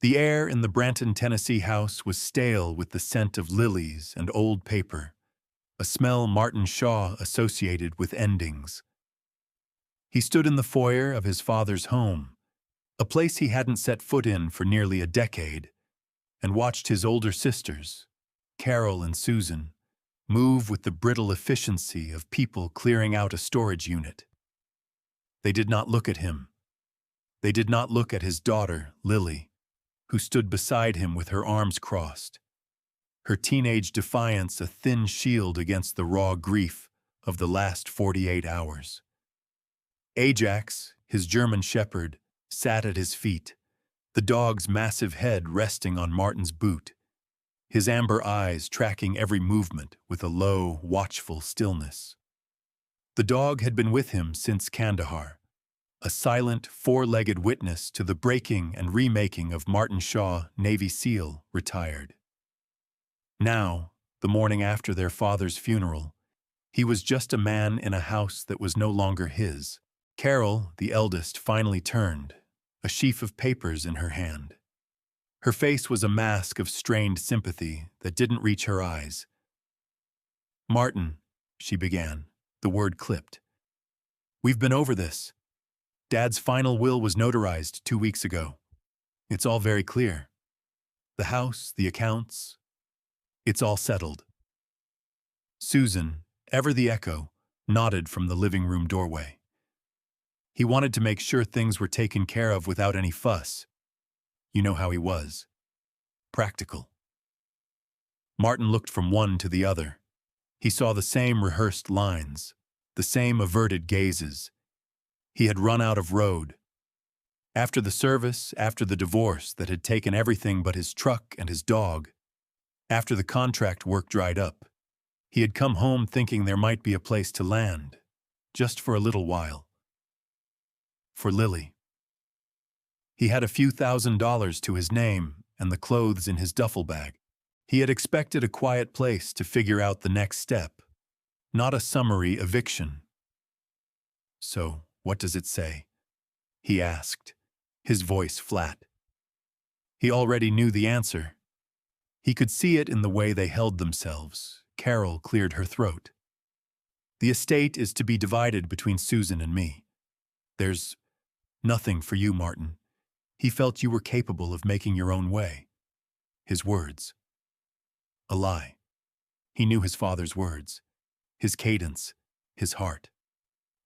The air in the Branton, Tennessee house was stale with the scent of lilies and old paper, a smell Martin Shaw associated with endings. He stood in the foyer of his father's home, a place he hadn't set foot in for nearly a decade, and watched his older sisters, Carol and Susan, move with the brittle efficiency of people clearing out a storage unit. They did not look at him. They did not look at his daughter, Lily, who stood beside him with her arms crossed, her teenage defiance a thin shield against the raw grief of the last 48 hours. Ajax, his German shepherd, sat at his feet, the dog's massive head resting on Martin's boot, his amber eyes tracking every movement with a low, watchful stillness. The dog had been with him since Kandahar, a silent, four-legged witness to the breaking and remaking of Martin Shaw, Navy SEAL, retired. Now, the morning after their father's funeral, he was just a man in a house that was no longer his. Carol, the eldest, finally turned, a sheaf of papers in her hand. Her face was a mask of strained sympathy that didn't reach her eyes. "Martin," she began, the word clipped. "We've been over this. Dad's final will was notarized 2 weeks ago. It's all very clear. The house, the accounts, it's all settled." Susan, ever the echo, nodded from the living room doorway. He wanted to make sure things were taken care of without any fuss. You know how he was. Practical. Martin looked from one to the other. He saw the same rehearsed lines, the same averted gazes. He had run out of road. After the service, after the divorce that had taken everything but his truck and his dog, after the contract work dried up, he had come home thinking there might be a place to land, just for a little while. For Lily. He had a few $1,000s to his name and the clothes in his duffel bag. He had expected a quiet place to figure out the next step, not a summary eviction. "So, what does it say?" he asked, his voice flat. He already knew the answer. He could see it in the way they held themselves. Carol cleared her throat. "The estate is to be divided between Susan and me. There's nothing for you, Martin. He felt you were capable of making your own way." His words. A lie. He knew his father's words, his cadence, his heart.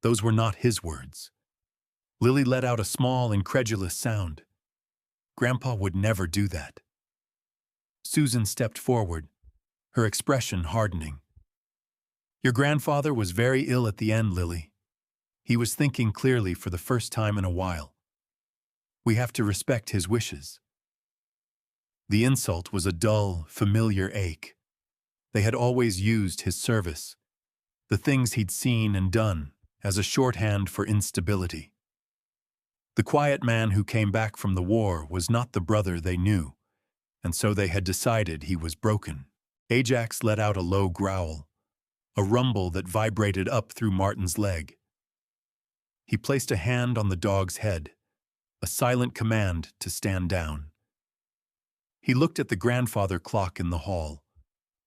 Those were not his words. Lily let out a small, incredulous sound. Grandpa would never do that. Susan stepped forward, her expression hardening. "Your grandfather was very ill at the end, Lily. He was thinking clearly for the first time in a while. We have to respect his wishes." The insult was a dull, familiar ache. They had always used his service, the things he'd seen and done, as a shorthand for instability. The quiet man who came back from the war was not the brother they knew, and so they had decided he was broken. Ajax let out a low growl, a rumble that vibrated up through Martin's leg. He placed a hand on the dog's head, a silent command to stand down. He looked at the grandfather clock in the hall,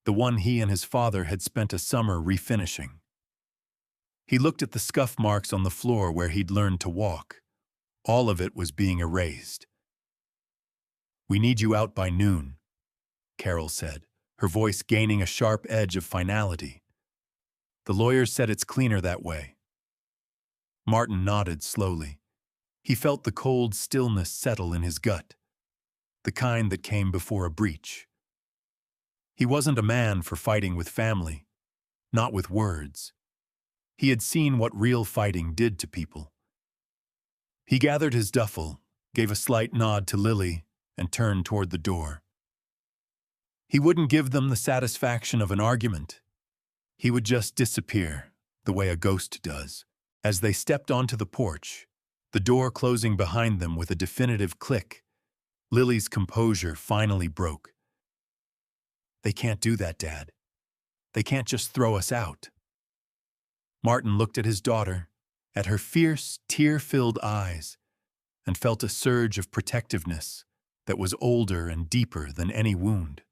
the one he and his father had spent a summer refinishing. He looked at the scuff marks on the floor where he'd learned to walk. All of it was being erased. "We need you out by noon," Carol said, her voice gaining a sharp edge of finality. "The lawyers said it's cleaner that way." Martin nodded slowly. He felt the cold stillness settle in his gut, the kind that came before a breach. He wasn't a man for fighting with family, not with words. He had seen what real fighting did to people. He gathered his duffel, gave a slight nod to Lily, and turned toward the door. He wouldn't give them the satisfaction of an argument. He would just disappear, the way a ghost does. As they stepped onto the porch, the door closing behind them with a definitive click, Lily's composure finally broke. "They can't do that, Dad. They can't just throw us out." Martin looked at his daughter, at her fierce, tear-filled eyes, and felt a surge of protectiveness, that was older and deeper than any wound.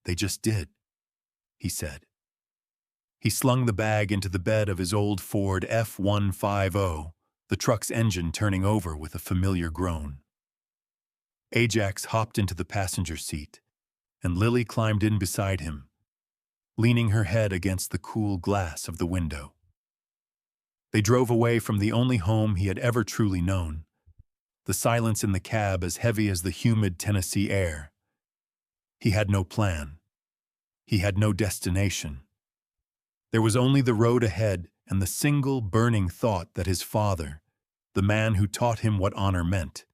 "They just did," he said. He slung the bag into the bed of his old Ford F-150, the truck's engine turning over with a familiar groan. Ajax hopped into the passenger seat, and Lily climbed in beside him, leaning her head against the cool glass of the window. They drove away from the only home he had ever truly known, the silence in the cab as heavy as the humid Tennessee air. He had no plan. He had no destination. There was only the road ahead and the single burning thought that his father, the man who taught him what honor meant,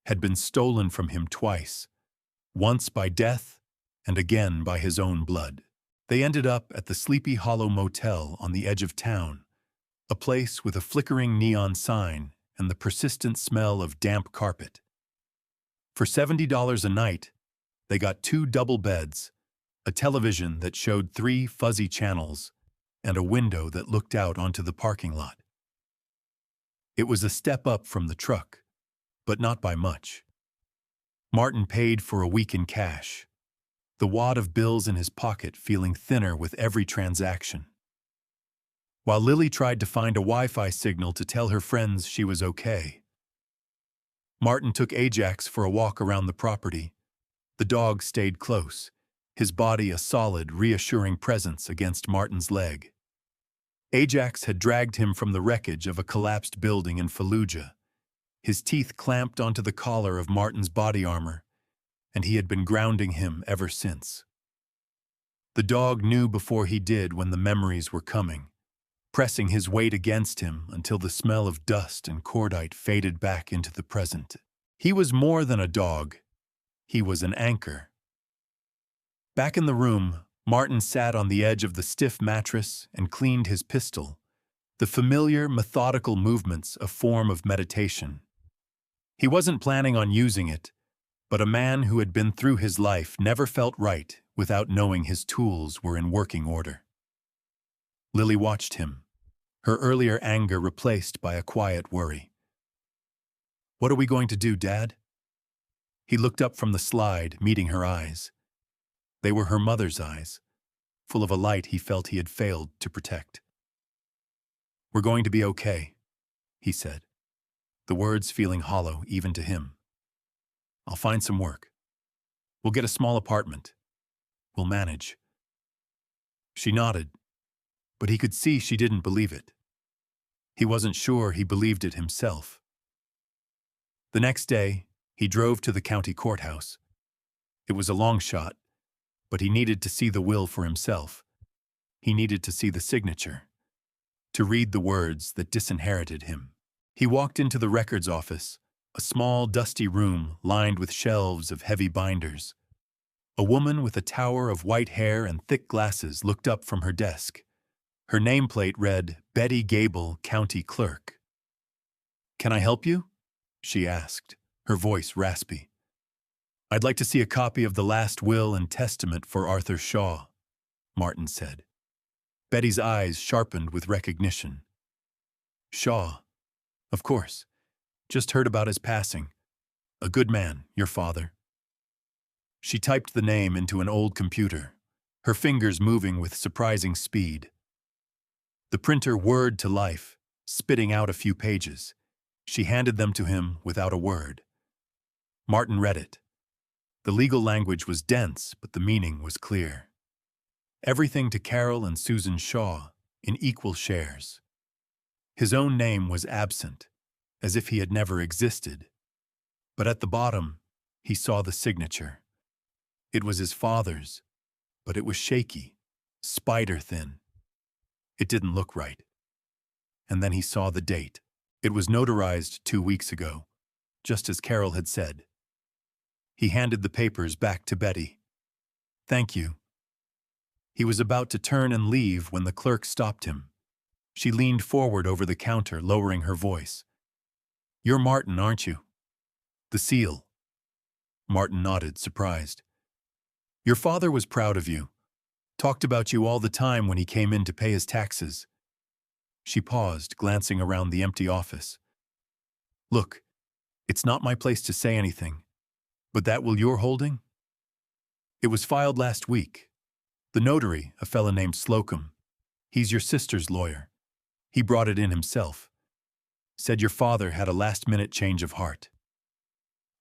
had been stolen from him twice, once by death and again by his own blood. They ended up at the Sleepy Hollow Motel on the edge of town, a place with a flickering neon sign and the persistent smell of damp carpet. For $70 a night, they got 2 double beds, a television that showed 3 fuzzy channels, and a window that looked out onto the parking lot. It was a step up from the truck, but not by much. Martin paid for a week in cash, the wad of bills in his pocket feeling thinner with every transaction. While Lily tried to find a Wi-Fi signal to tell her friends she was okay. Martin took Ajax for a walk around the property. The dog stayed close, his body a solid, reassuring presence against Martin's leg. Ajax had dragged him from the wreckage of a collapsed building in Fallujah, his teeth clamped onto the collar of Martin's body armor, and he had been grounding him ever since. The dog knew before he did when the memories were coming, pressing his weight against him until the smell of dust and cordite faded back into the present. He was more than a dog. He was an anchor. Back in the room, Martin sat on the edge of the stiff mattress and cleaned his pistol, the familiar, methodical movements a form of meditation. He wasn't planning on using it, but a man who had been through his life never felt right without knowing his tools were in working order. Lily watched him, her earlier anger replaced by a quiet worry. "What are we going to do, Dad?" He looked up from the slide, meeting her eyes. They were her mother's eyes, full of a light he felt he had failed to protect. "We're going to be okay," he said, the words feeling hollow even to him. "I'll find some work. We'll get a small apartment. We'll manage." She nodded, but he could see she didn't believe it. He wasn't sure he believed it himself. The next day, he drove to the county courthouse. It was a long shot, but he needed to see the will for himself. He needed to see the signature, to read the words that disinherited him. He walked into the records office, a small, dusty room lined with shelves of heavy binders. A woman with a tower of white hair and thick glasses looked up from her desk. Her nameplate read, "Betty Gable, County Clerk." "Can I help you?" she asked, her voice raspy. "I'd like to see a copy of the last will and testament for Arthur Shaw," Martin said. Betty's eyes sharpened with recognition. "Shaw. Of course. Just heard about his passing. A good man, your father." She typed the name into an old computer, her fingers moving with surprising speed. The printer whirred to life, spitting out a few pages. She handed them to him without a word. Martin read it. The legal language was dense, but the meaning was clear. Everything to Carol and Susan Shaw, in equal shares. His own name was absent, as if he had never existed. But at the bottom, he saw the signature. It was his father's, but it was shaky, spider-thin. It didn't look right. And then he saw the date. It was notarized 2 weeks ago, just as Carol had said. He handed the papers back to Betty. "Thank you." He was about to turn and leave when the clerk stopped him. She leaned forward over the counter, lowering her voice. "You're Martin, aren't you?" "The seal." Martin nodded, surprised. "Your father was proud of you. Talked about you all the time when he came in to pay his taxes." She paused, glancing around the empty office. "Look, it's not my place to say anything, But that will you're holding? It was filed last week. The notary, a fella named Slocum, he's your sister's lawyer. He brought it in himself. Said your father had a last-minute change of heart.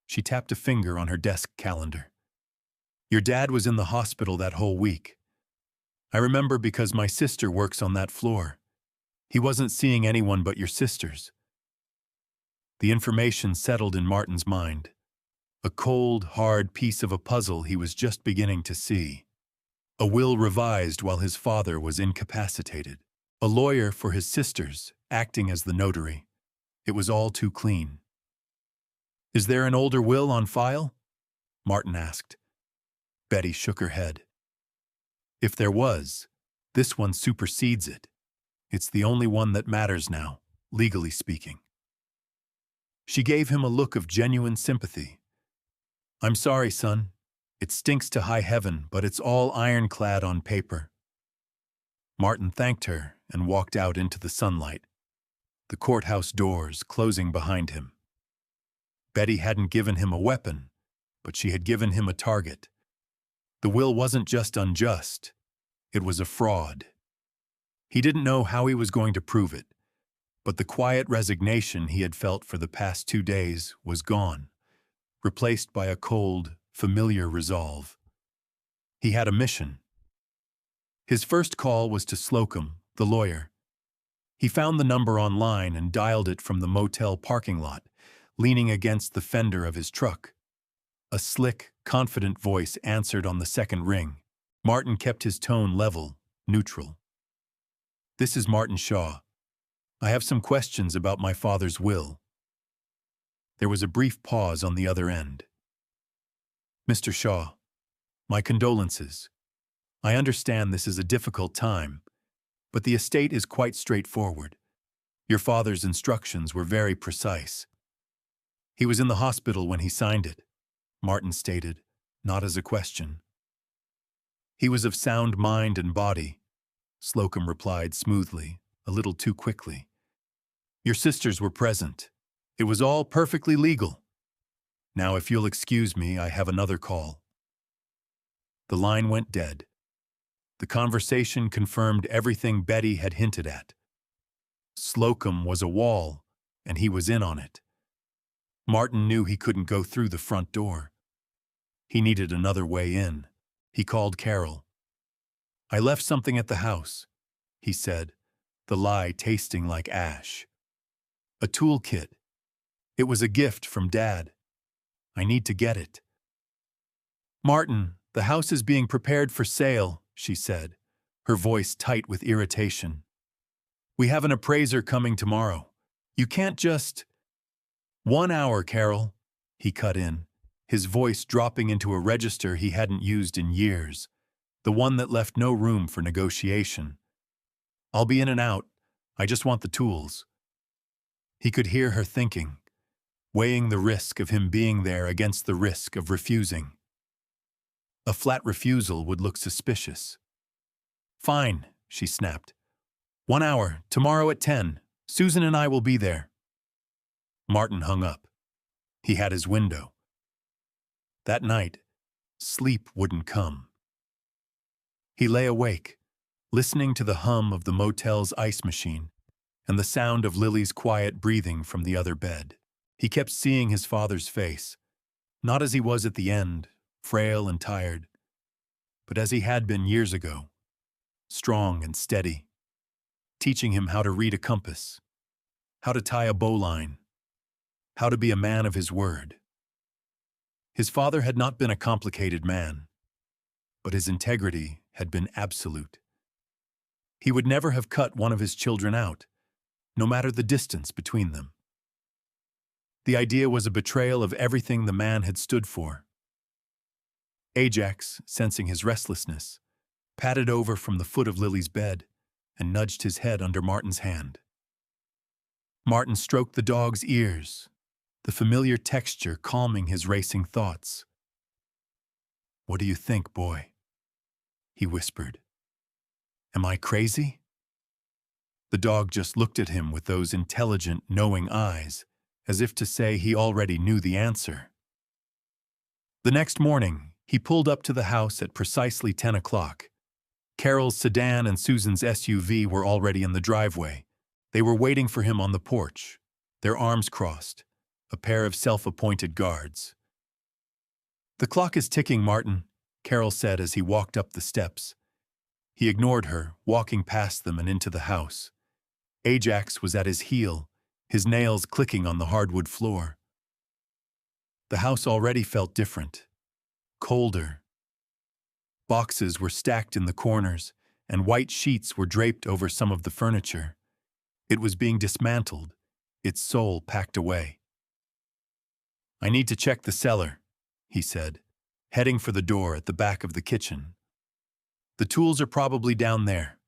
She tapped a finger on her desk calendar. Your dad was in the hospital that whole week. I remember because my sister works on that floor. He wasn't seeing anyone but your sisters. The information settled in Martin's mind. A cold, hard piece of a puzzle he was just beginning to see. A will revised while his father was incapacitated. A lawyer for his sisters, acting as the notary. It was all too clean. Is there an older will on file? Martin asked. Betty shook her head. If there was, this one supersedes it. It's the only one that matters now, legally speaking. She gave him a look of genuine sympathy. I'm sorry, son. It stinks to high heaven, but it's all ironclad on paper. Martin thanked her and walked out into the sunlight, the courthouse doors closing behind him. Betty hadn't given him a weapon, but she had given him a target. The will wasn't just unjust, it was a fraud. He didn't know how he was going to prove it, but the quiet resignation he had felt for the past 2 days was gone, replaced by a cold, familiar resolve. He had a mission. His first call was to Slocum, the lawyer. He found the number online and dialed it from the motel parking lot, leaning against the fender of his truck. A slick, confident voice answered on the second ring. Martin kept his tone level, neutral. This is Martin Shaw. I have some questions about my father's will. There was a brief pause on the other end. Mr. Shaw, my condolences. I understand this is a difficult time, but the estate is quite straightforward. Your father's instructions were very precise. He was in the hospital when he signed it, Martin stated, not as a question. He was of sound mind and body, Slocum replied smoothly, a little too quickly. Your sisters were present. It was all perfectly legal. Now, if you'll excuse me, I have another call. The line went dead. The conversation confirmed everything Betty had hinted at. Slocum was a wall, and he was in on it. Martin knew he couldn't go through the front door. He needed another way in. He called Carol. I left something at the house, he said, the lie tasting like ash. A toolkit. It was a gift from Dad. I need to get it. Martin, the house is being prepared for sale, she said, her voice tight with irritation. We have an appraiser coming tomorrow. You can't just... 1 hour, Carol, he cut in, his voice dropping into a register he hadn't used in years, the one that left no room for negotiation. I'll be in and out. I just want the tools. He could hear her thinking, weighing the risk of him being there against the risk of refusing. A flat refusal would look suspicious. Fine, she snapped. 1 hour, tomorrow at 10. Susan and I will be there. Martin hung up. He had his window. That night, sleep wouldn't come. He lay awake, listening to the hum of the motel's ice machine and the sound of Lily's quiet breathing from the other bed. He kept seeing his father's face, not as he was at the end, frail and tired, but as he had been years ago, strong and steady, teaching him how to read a compass, how to tie a bowline, how to be a man of his word. His father had not been a complicated man, but his integrity had been absolute. He would never have cut one of his children out, no matter the distance between them. The idea was a betrayal of everything the man had stood for. Ajax, sensing his restlessness, padded over from the foot of Lily's bed and nudged his head under Martin's hand. Martin stroked the dog's ears, the familiar texture calming his racing thoughts. What do you think, boy? He whispered. Am I crazy? The dog just looked at him with those intelligent, knowing eyes, as if to say he already knew the answer. The next morning, he pulled up to the house at precisely 10 o'clock. Carol's sedan and Susan's SUV were already in the driveway. They were waiting for him on the porch, their arms crossed, a pair of self-appointed guards. "The clock is ticking, Martin," Carol said as he walked up the steps. He ignored her, walking past them and into the house. Ajax was at his heel, his nails clicking on the hardwood floor. The house already felt different, colder. Boxes were stacked in the corners, and white sheets were draped over some of the furniture. It was being dismantled, its soul packed away. "I need to check the cellar," he said, heading for the door at the back of the kitchen. "The tools are probably down there."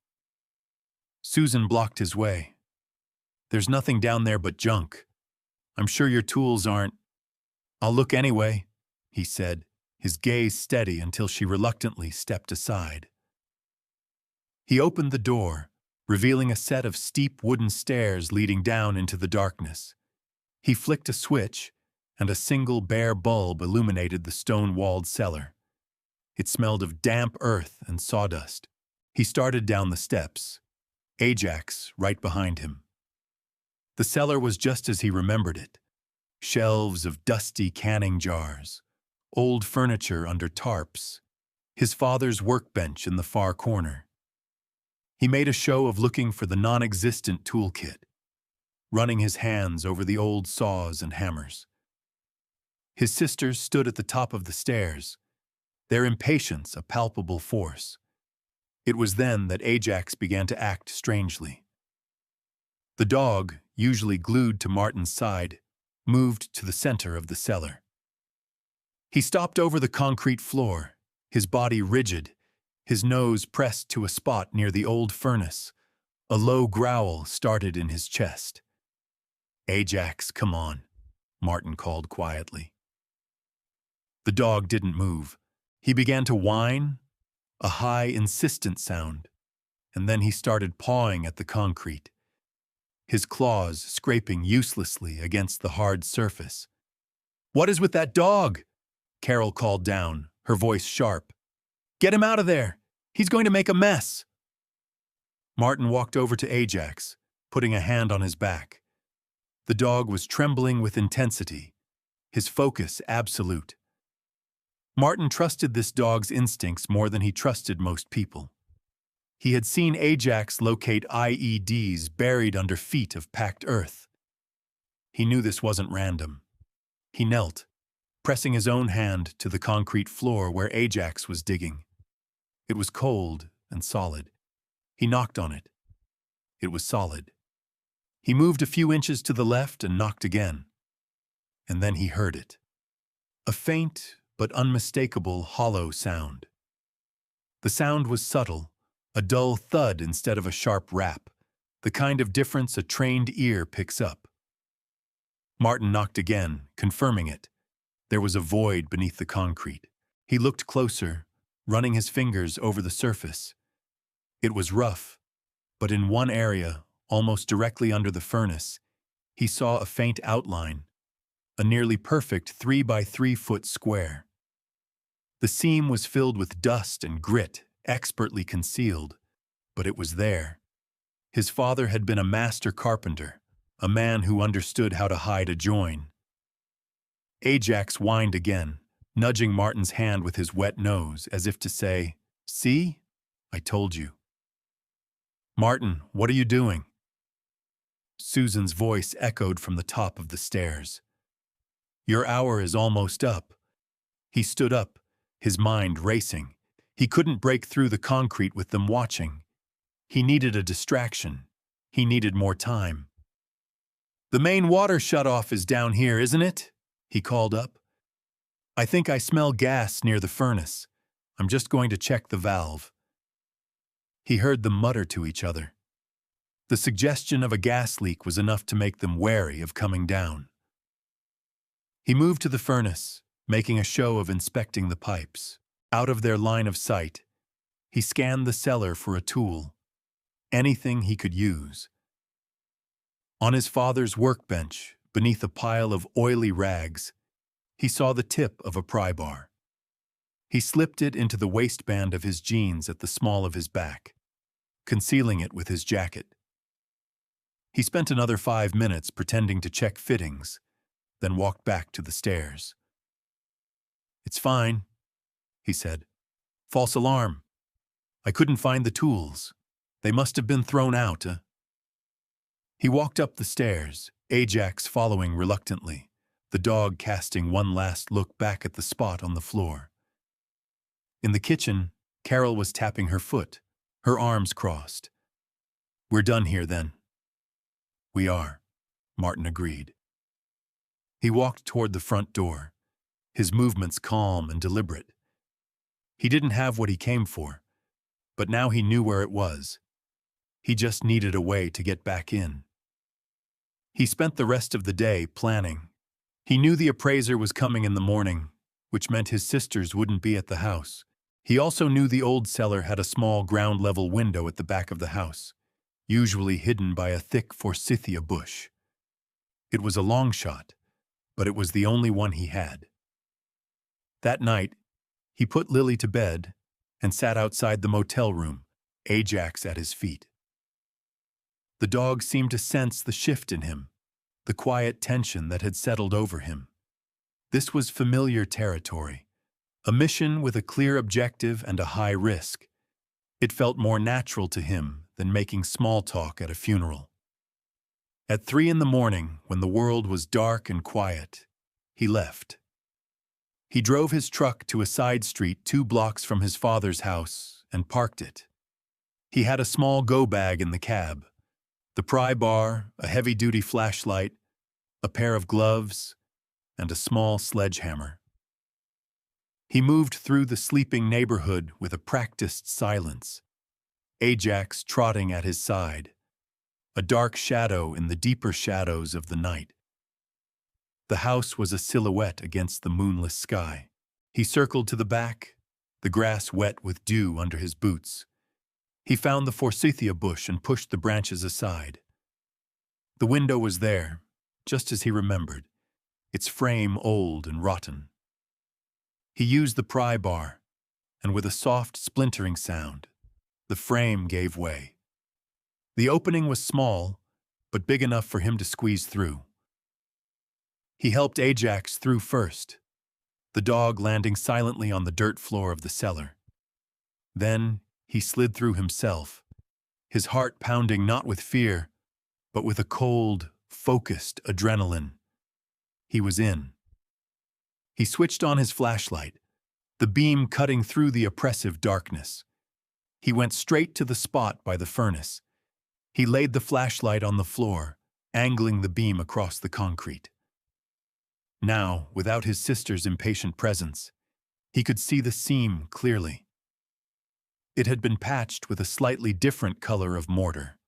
Susan blocked his way. "There's nothing down there but junk. I'm sure your tools aren't—" "I'll look anyway," he said, his gaze steady until she reluctantly stepped aside. He opened the door, revealing a set of steep wooden stairs leading down into the darkness. He flicked a switch, and a single bare bulb illuminated the stone-walled cellar. It smelled of damp earth and sawdust. He started down the steps, Ajax right behind him. The cellar was just as he remembered it. Shelves of dusty canning jars, old furniture under tarps, his father's workbench in the far corner. He made a show of looking for the non-existent toolkit, running his hands over the old saws and hammers. His sisters stood at the top of the stairs, their impatience a palpable force. It was then that Ajax began to act strangely. The dog, usually glued to Martin's side, moved to the center of the cellar. He stopped over the concrete floor, his body rigid, his nose pressed to a spot near the old furnace. A low growl started in his chest. "Ajax, come on," Martin called quietly. The dog didn't move. He began to whine, a high, insistent sound, and then he started pawing at the concrete, his claws scraping uselessly against the hard surface. "What is with that dog?" Carol called down, her voice sharp. "Get him out of there! He's going to make a mess!" Martin walked over to Ajax, putting a hand on his back. The dog was trembling with intensity, his focus absolute. Martin trusted this dog's instincts more than he trusted most people. He had seen Ajax locate IEDs buried under feet of packed earth. He knew this wasn't random. He knelt, pressing his own hand to the concrete floor where Ajax was digging. It was cold and solid. He knocked on it. It was solid. He moved a few inches to the left and knocked again. And then he heard it. A faint but unmistakable hollow sound. The sound was subtle, a dull thud instead of a sharp rap, the kind of difference a trained ear picks up. Martin knocked again, confirming it. There was a void beneath the concrete. He looked closer, running his fingers over the surface. It was rough, but in one area, almost directly under the furnace, he saw a faint outline, a nearly perfect 3-by-3-foot square. The seam was filled with dust and grit, expertly concealed, but it was there. His father had been a master carpenter, a man who understood how to hide a join. Ajax whined again, nudging Martin's hand with his wet nose, as if to say, "See? I told you." "Martin, what are you doing?" Susan's voice echoed from the top of the stairs. "Your hour is almost up." He stood up, his mind racing. He couldn't break through the concrete with them watching. He needed a distraction. He needed more time. "The main water shutoff is down here, isn't it?" he called up. "I think I smell gas near the furnace. I'm just going to check the valve." He heard them mutter to each other. The suggestion of a gas leak was enough to make them wary of coming down. He moved to the furnace, making a show of inspecting the pipes. Out of their line of sight, he scanned the cellar for a tool, anything he could use. On his father's workbench, beneath a pile of oily rags, he saw the tip of a pry bar. He slipped it into the waistband of his jeans at the small of his back, concealing it with his jacket. He spent another 5 minutes pretending to check fittings, then walked back to the stairs. "It's fine," he said. "False alarm. I couldn't find the tools. They must have been thrown out." He walked up the stairs, Ajax following reluctantly, the dog casting one last look back at the spot on the floor. In the kitchen, Carol was tapping her foot, her arms crossed. "We're done here, then." "We are," Martin agreed. He walked toward the front door, his movements calm and deliberate. He didn't have what he came for, but now he knew where it was. He just needed a way to get back in. He spent the rest of the day planning. He knew the appraiser was coming in the morning, which meant his sisters wouldn't be at the house. He also knew the old cellar had a small ground-level window at the back of the house, usually hidden by a thick forsythia bush. It was a long shot, but it was the only one he had. That night, he put Lily to bed and sat outside the motel room, Ajax at his feet. The dog seemed to sense the shift in him, the quiet tension that had settled over him. This was familiar territory, a mission with a clear objective and a high risk. It felt more natural to him than making small talk at a funeral. At 3 a.m, when the world was dark and quiet, he left. He drove his truck to a side street 2 blocks from his father's house and parked it. He had a small go bag in the cab, the pry bar, a heavy-duty flashlight, a pair of gloves, and a small sledgehammer. He moved through the sleeping neighborhood with a practiced silence, Ajax trotting at his side, a dark shadow in the deeper shadows of the night. The house was a silhouette against the moonless sky. He circled to the back, the grass wet with dew under his boots. He found the forsythia bush and pushed the branches aside. The window was there, just as he remembered, its frame old and rotten. He used the pry bar, and with a soft splintering sound, the frame gave way. The opening was small, but big enough for him to squeeze through. He helped Ajax through first, the dog landing silently on the dirt floor of the cellar. Then he slid through himself, his heart pounding not with fear, but with a cold, focused adrenaline. He was in. He switched on his flashlight, the beam cutting through the oppressive darkness. He went straight to the spot by the furnace. He laid the flashlight on the floor, angling the beam across the concrete. Now, without his sister's impatient presence, he could see the seam clearly. It had been patched with a slightly different color of mortar,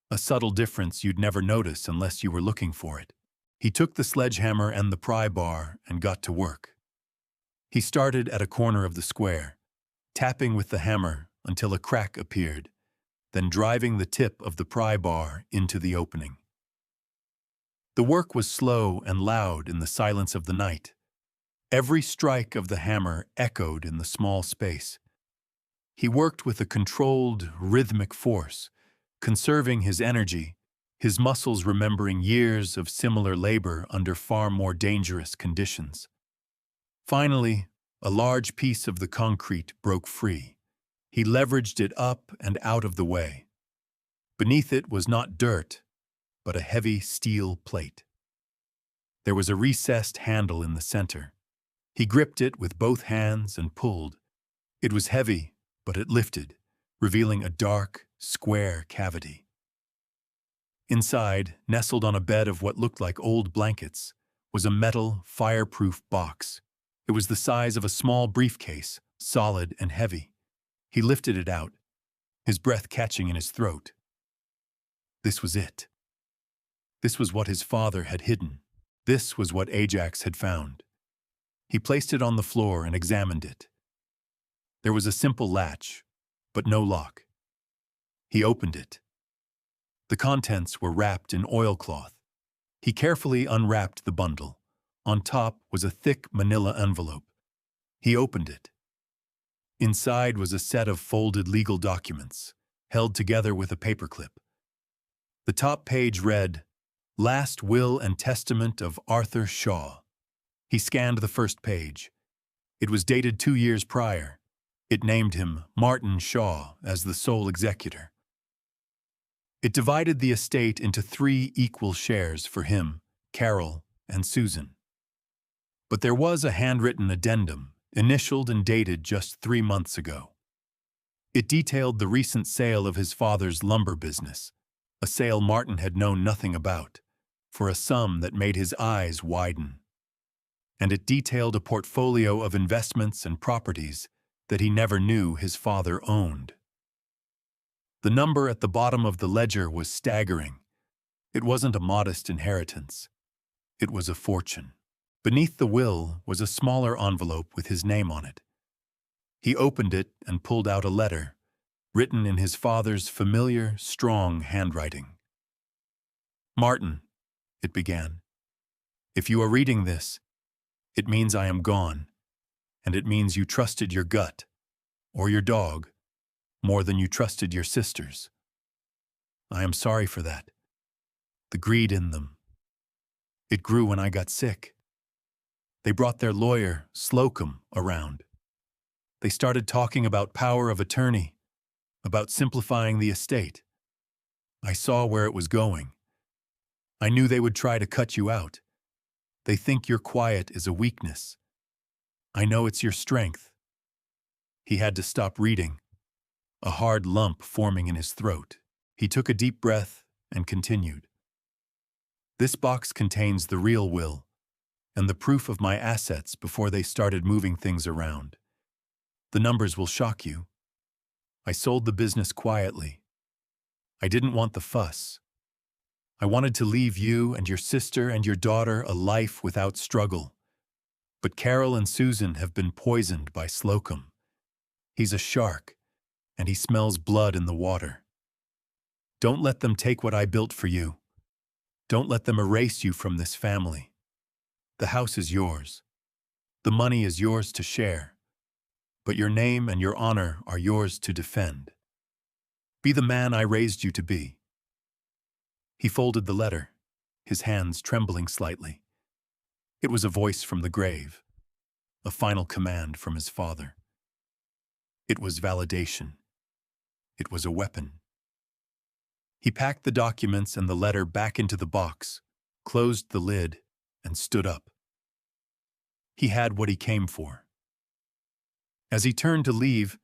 a subtle difference you'd never notice unless you were looking for it. He took the sledgehammer and the pry bar and got to work. He started at a corner of the square, tapping with the hammer until a crack appeared, then driving the tip of the pry bar into the opening. The work was slow and loud in the silence of the night. Every strike of the hammer echoed in the small space. He worked with a controlled, rhythmic force, conserving his energy, his muscles remembering years of similar labor under far more dangerous conditions. Finally, a large piece of the concrete broke free. He leveraged it up and out of the way. Beneath it was not dirt, but a heavy steel plate. There was a recessed handle in the center. He gripped it with both hands and pulled. It was heavy, but it lifted, revealing a dark, square cavity. Inside, nestled on a bed of what looked like old blankets, was a metal, fireproof box. It was the size of a small briefcase, solid and heavy. He lifted it out, his breath catching in his throat. This was it. This was what his father had hidden. This was what Ajax had found. He placed it on the floor and examined it. There was a simple latch, but no lock. He opened it. The contents were wrapped in oilcloth. He carefully unwrapped the bundle. On top was a thick manila envelope. He opened it. Inside was a set of folded legal documents, held together with a paperclip. The top page read, "Last Will and Testament of Arthur Shaw." He scanned the first page. It was dated 2 years prior. It named him Martin Shaw as the sole executor. It divided the estate into 3 equal shares for him, Carol, and Susan. But there was a handwritten addendum, initialed and dated just 3 months ago. It detailed the recent sale of his father's lumber business, a sale Martin had known nothing about, for a sum that made his eyes widen. And it detailed a portfolio of investments and properties that he never knew his father owned. The number at the bottom of the ledger was staggering. It wasn't a modest inheritance. It was a fortune. Beneath the will was a smaller envelope with his name on it. He opened it and pulled out a letter, written in his father's familiar, strong handwriting. "Martin," it began, "if you are reading this, it means I am gone, and it means you trusted your gut, or your dog, more than you trusted your sisters. I am sorry for that. The greed in them. It grew when I got sick. They brought their lawyer, Slocum, around. They started talking about power of attorney, about simplifying the estate. I saw where it was going. I knew they would try to cut you out. They think your quiet is a weakness. I know it's your strength." He had to stop reading, a hard lump forming in his throat. He took a deep breath and continued. "This box contains the real will and the proof of my assets before they started moving things around. The numbers will shock you. I sold the business quietly. I didn't want the fuss. I wanted to leave you and your sister and your daughter a life without struggle. But Carol and Susan have been poisoned by Slocum. He's a shark, and he smells blood in the water. Don't let them take what I built for you. Don't let them erase you from this family. The house is yours. The money is yours to share. But your name and your honor are yours to defend. Be the man I raised you to be." He folded the letter, his hands trembling slightly. It was a voice from the grave, a final command from his father. It was validation. It was a weapon. He packed the documents and the letter back into the box, closed the lid, and stood up. He had what he came for. As he turned to leave,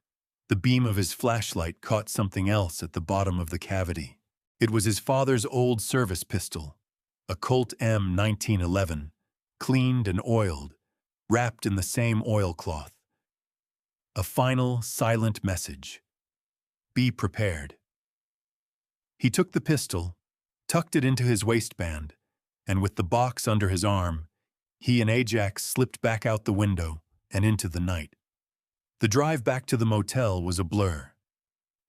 the beam of his flashlight caught something else at the bottom of the cavity. It was his father's old service pistol, a Colt M 1911, cleaned and oiled, wrapped in the same oilcloth. A final, silent message. Be prepared. He took the pistol, tucked it into his waistband, and with the box under his arm, he and Ajax slipped back out the window and into the night. The drive back to the motel was a blur.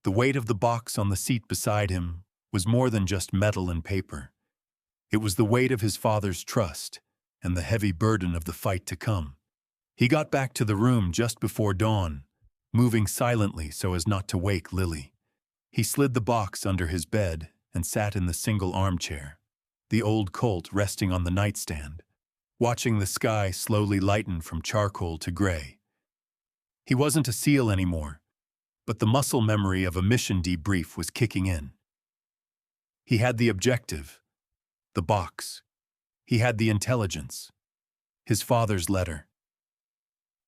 The weight of the box on the seat beside him was more than just metal and paper. It was the weight of his father's trust and the heavy burden of the fight to come. He got back to the room just before dawn, moving silently so as not to wake Lily. He slid the box under his bed and sat in the single armchair, the old Colt resting on the nightstand, watching the sky slowly lighten from charcoal to gray. He wasn't a SEAL anymore, but the muscle memory of a mission debrief was kicking in. He had the objective, the box. He had the intelligence, his father's letter.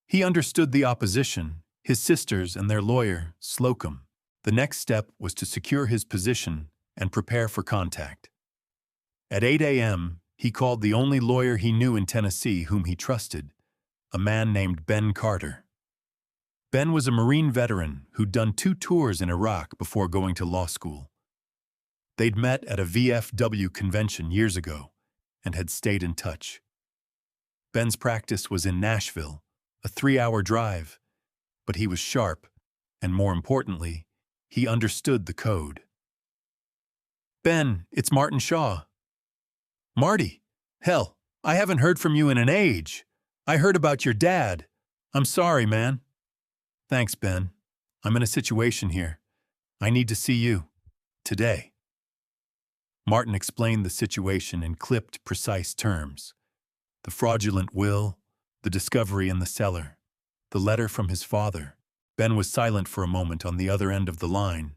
He understood the opposition, his sisters and their lawyer, Slocum. The next step was to secure his position and prepare for contact. At 8 a.m., he called the only lawyer he knew in Tennessee whom he trusted, a man named Ben Carter. Ben was a Marine veteran who'd done 2 tours in Iraq before going to law school. They'd met at a VFW convention years ago and had stayed in touch. Ben's practice was in Nashville, a 3-hour drive, but he was sharp, and more importantly, he understood the code. "Ben, it's Martin Shaw." "Marty, hell, I haven't heard from you in an age. I heard about your dad. I'm sorry, man." Thanks, Ben. I'm in a situation here. I need to see you. Today. Martin explained the situation in clipped, precise terms. The fraudulent will, the discovery in the cellar, the letter from his father. Ben was silent for a moment on the other end of the line.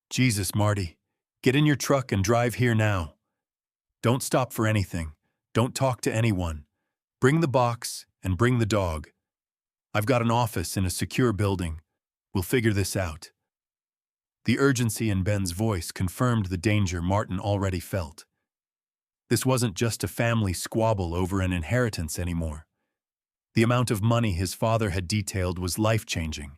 Jesus, Marty, get in your truck and drive here now. Don't stop for anything. Don't talk to anyone. Bring the box and bring the dog. I've got an office in a secure building. We'll figure this out. The urgency in Ben's voice confirmed the danger Martin already felt. This wasn't just a family squabble over an inheritance anymore. The amount of money his father had detailed was life-changing,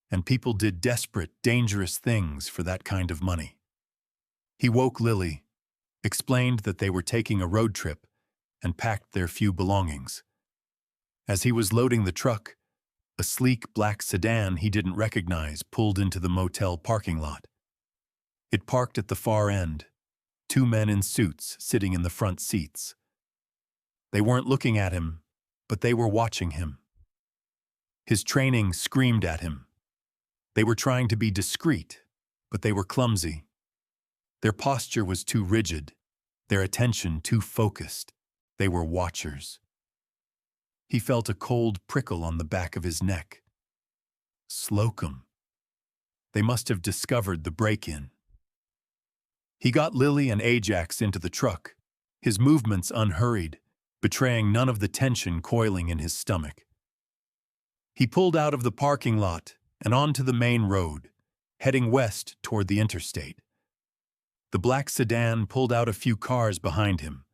and people did desperate, dangerous things for that kind of money. He woke Lily, explained that they were taking a road trip, and packed their few belongings. As he was loading the truck, a sleek black sedan he didn't recognize pulled into the motel parking lot. It parked at the far end, 2 men in suits sitting in the front seats. They weren't looking at him, but they were watching him. His training screamed at him. They were trying to be discreet, but they were clumsy. Their posture was too rigid, their attention too focused. They were watchers. He felt a cold prickle on the back of his neck. Slocum. They must have discovered the break-in. He got Lily and Ajax into the truck, his movements unhurried, betraying none of the tension coiling in his stomach. He pulled out of the parking lot and onto the main road, heading west toward the interstate. The black sedan pulled out a few cars behind him.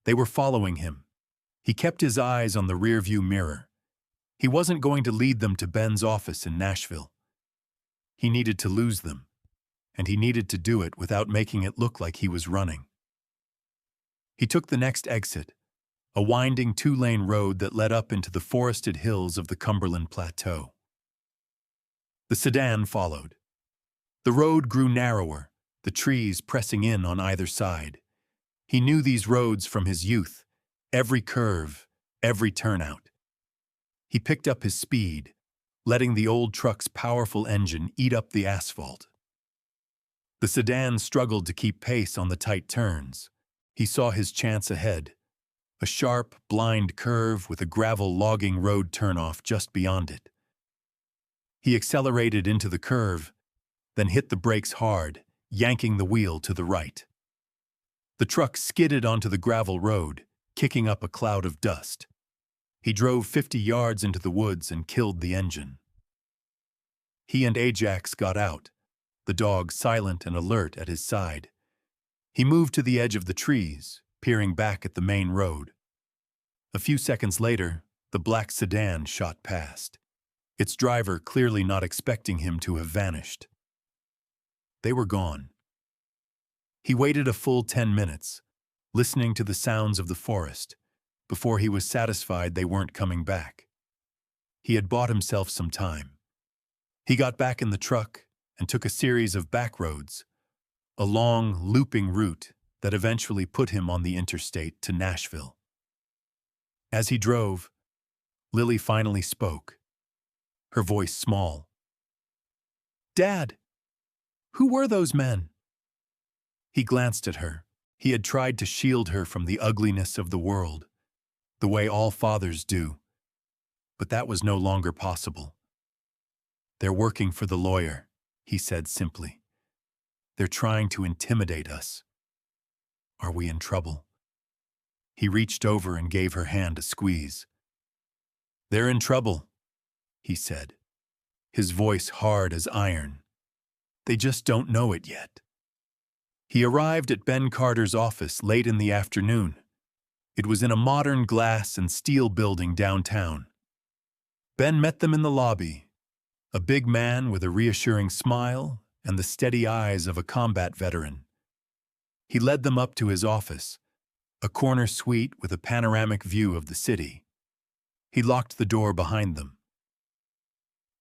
They were following him. He kept his eyes on the rearview mirror. He wasn't going to lead them to Ben's office in Nashville. He needed to lose them, and he needed to do it without making it look like he was running. He took the next exit, a winding 2-lane road that led up into the forested hills of the Cumberland Plateau. The sedan followed. The road grew narrower, the trees pressing in on either side. He knew these roads from his youth, every curve, every turnout. He picked up his speed, letting the old truck's powerful engine eat up the asphalt. The sedan struggled to keep pace on the tight turns. He saw his chance ahead, a sharp, blind curve with a gravel logging road turnoff just beyond it. He accelerated into the curve, then hit the brakes hard, yanking the wheel to the right. The truck skidded onto the gravel road, kicking up a cloud of dust. He drove 50 yards into the woods and killed the engine. He and Ajax got out, the dog silent and alert at his side. He moved to the edge of the trees, peering back at the main road. A few seconds later, the black sedan shot past, its driver clearly not expecting him to have vanished. They were gone. He waited a full 10 minutes, listening to the sounds of the forest, before he was satisfied they weren't coming back. He had bought himself some time. He got back in the truck and took a series of back roads, a long, looping route that eventually put him on the interstate to Nashville. As he drove, Lily finally spoke, her voice small. "Dad, who were those men?" He glanced at her. He had tried to shield her from the ugliness of the world, the way all fathers do. But that was no longer possible. "They're working for the lawyer," he said simply. "They're trying to intimidate us. Are we in trouble?" He reached over and gave her hand a squeeze. "They're in trouble," he said, his voice hard as iron. "They just don't know it yet." He arrived at Ben Carter's office late in the afternoon. It was in a modern glass and steel building downtown. Ben met them in the lobby, a big man with a reassuring smile and the steady eyes of a combat veteran. He led them up to his office, a corner suite with a panoramic view of the city. He locked the door behind them.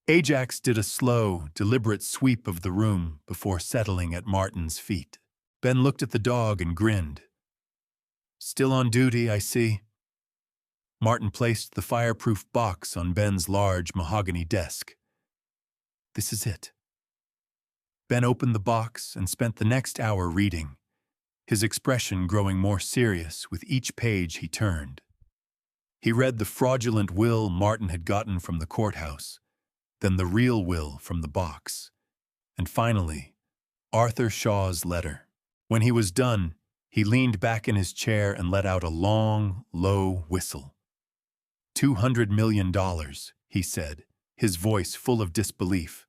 Ajax did a slow, deliberate sweep of the room before settling at Martin's feet. Ben looked at the dog and grinned. "Still on duty, I see." Martin placed the fireproof box on Ben's large mahogany desk. This is it. Ben opened the box and spent the next hour reading, his expression growing more serious with each page he turned. He read the fraudulent will Martin had gotten from the courthouse, then the real will from the box, and finally, Arthur Shaw's letter. When he was done, he leaned back in his chair and let out a long, low whistle. $200 million, he said, his voice full of disbelief.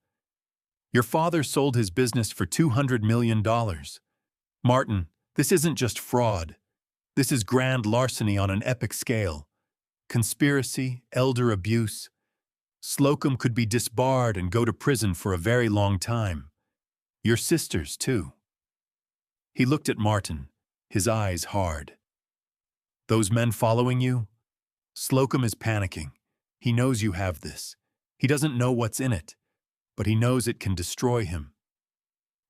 Your father sold his business for $200 million. Martin, this isn't just fraud. This is grand larceny on an epic scale. Conspiracy, elder abuse. Slocum could be disbarred and go to prison for a very long time. Your sisters, too. He looked at Martin, his eyes hard. Those men following you? Slocum is panicking. He knows you have this. He doesn't know what's in it, but he knows it can destroy him.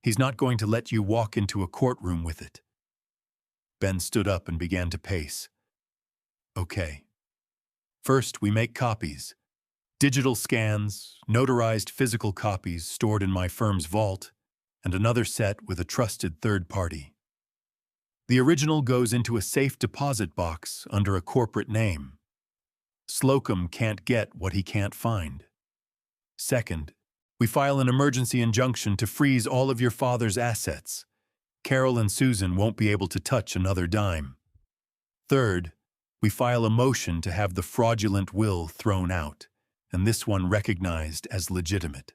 He's not going to let you walk into a courtroom with it. Ben stood up and began to pace. Okay. First, we make copies. Digital scans, notarized physical copies stored in my firm's vault, and another set with a trusted third party. The original goes into a safe deposit box under a corporate name. Slocum can't get what he can't find. Second, we file an emergency injunction to freeze all of your father's assets. Carol and Susan won't be able to touch another dime. Third, we file a motion to have the fraudulent will thrown out, and this one recognized as legitimate.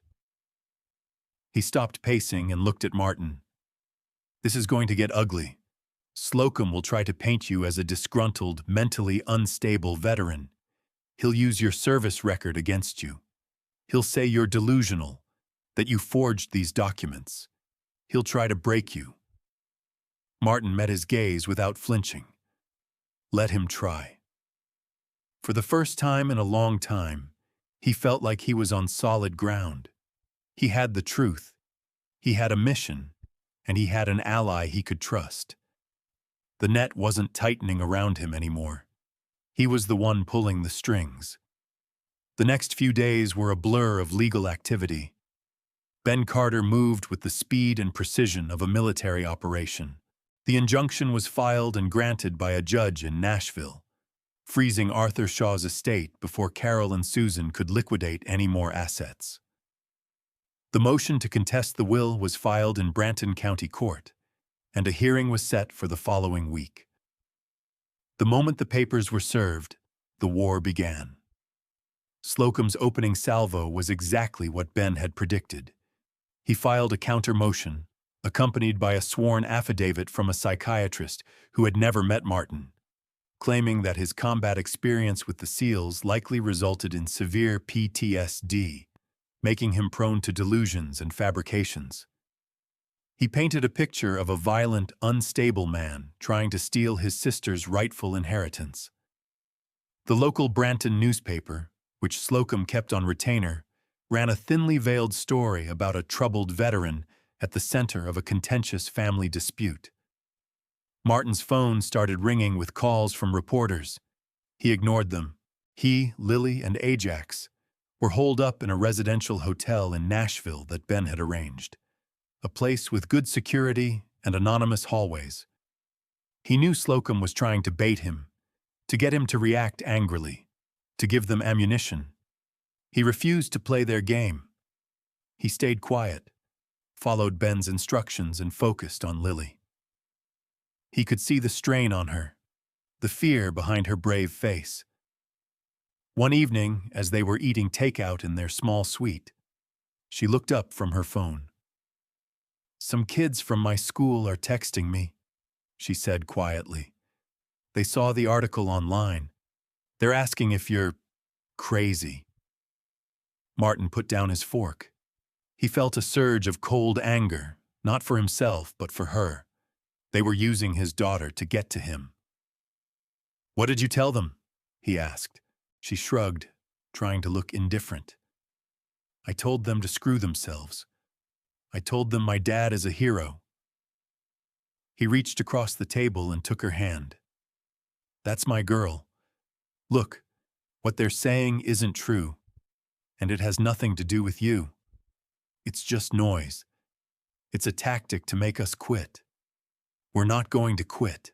He stopped pacing and looked at Martin. This is going to get ugly. Slocum will try to paint you as a disgruntled, mentally unstable veteran. He'll use your service record against you. He'll say you're delusional, that you forged these documents. He'll try to break you. Martin met his gaze without flinching. Let him try. For the first time in a long time, he felt like he was on solid ground. He had the truth, he had a mission, and he had an ally he could trust. The net wasn't tightening around him anymore. He was the one pulling the strings. The next few days were a blur of legal activity. Ben Carter moved with the speed and precision of a military operation. The injunction was filed and granted by a judge in Nashville, freezing Arthur Shaw's estate before Carol and Susan could liquidate any more assets. The motion to contest the will was filed in Branton County Court, and a hearing was set for the following week. The moment the papers were served, the war began. Slocum's opening salvo was exactly what Ben had predicted. He filed a counter-motion, accompanied by a sworn affidavit from a psychiatrist who had never met Martin, claiming that his combat experience with the SEALs likely resulted in severe PTSD, making him prone to delusions and fabrications. He painted a picture of a violent, unstable man trying to steal his sister's rightful inheritance. The local Branton newspaper, which Slocum kept on retainer, ran a thinly veiled story about a troubled veteran at the center of a contentious family dispute. Martin's phone started ringing with calls from reporters. He ignored them. He, Lily, and Ajax were holed up in a residential hotel in Nashville that Ben had arranged, a place with good security and anonymous hallways. He knew Slocum was trying to bait him, to get him to react angrily, to give them ammunition. He refused to play their game. He stayed quiet, followed Ben's instructions, and focused on Lily. He could see the strain on her, the fear behind her brave face. One evening, as they were eating takeout in their small suite, she looked up from her phone. "Some kids from my school are texting me," she said quietly. "They saw the article online. They're asking if you're crazy." Martin put down his fork. He felt a surge of cold anger, not for himself, but for her. They were using his daughter to get to him. "What did you tell them?" he asked. She shrugged, trying to look indifferent. "I told them to screw themselves. I told them my dad is a hero." He reached across the table and took her hand. "That's my girl. Look, what they're saying isn't true, and it has nothing to do with you. It's just noise. It's a tactic to make us quit. We're not going to quit."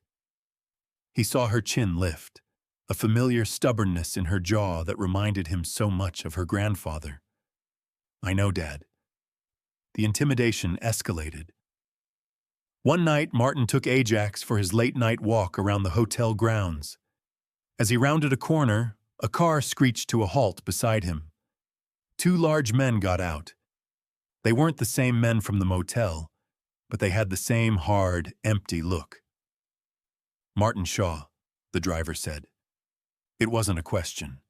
He saw her chin lift, a familiar stubbornness in her jaw that reminded him so much of her grandfather. "I know, Dad." The intimidation escalated. One night, Martin took Ajax for his late-night walk around the hotel grounds. As he rounded a corner, a car screeched to a halt beside him. Two large men got out. They weren't the same men from the motel, but they had the same hard, empty look. "Martin Shaw," the driver said. It wasn't a question.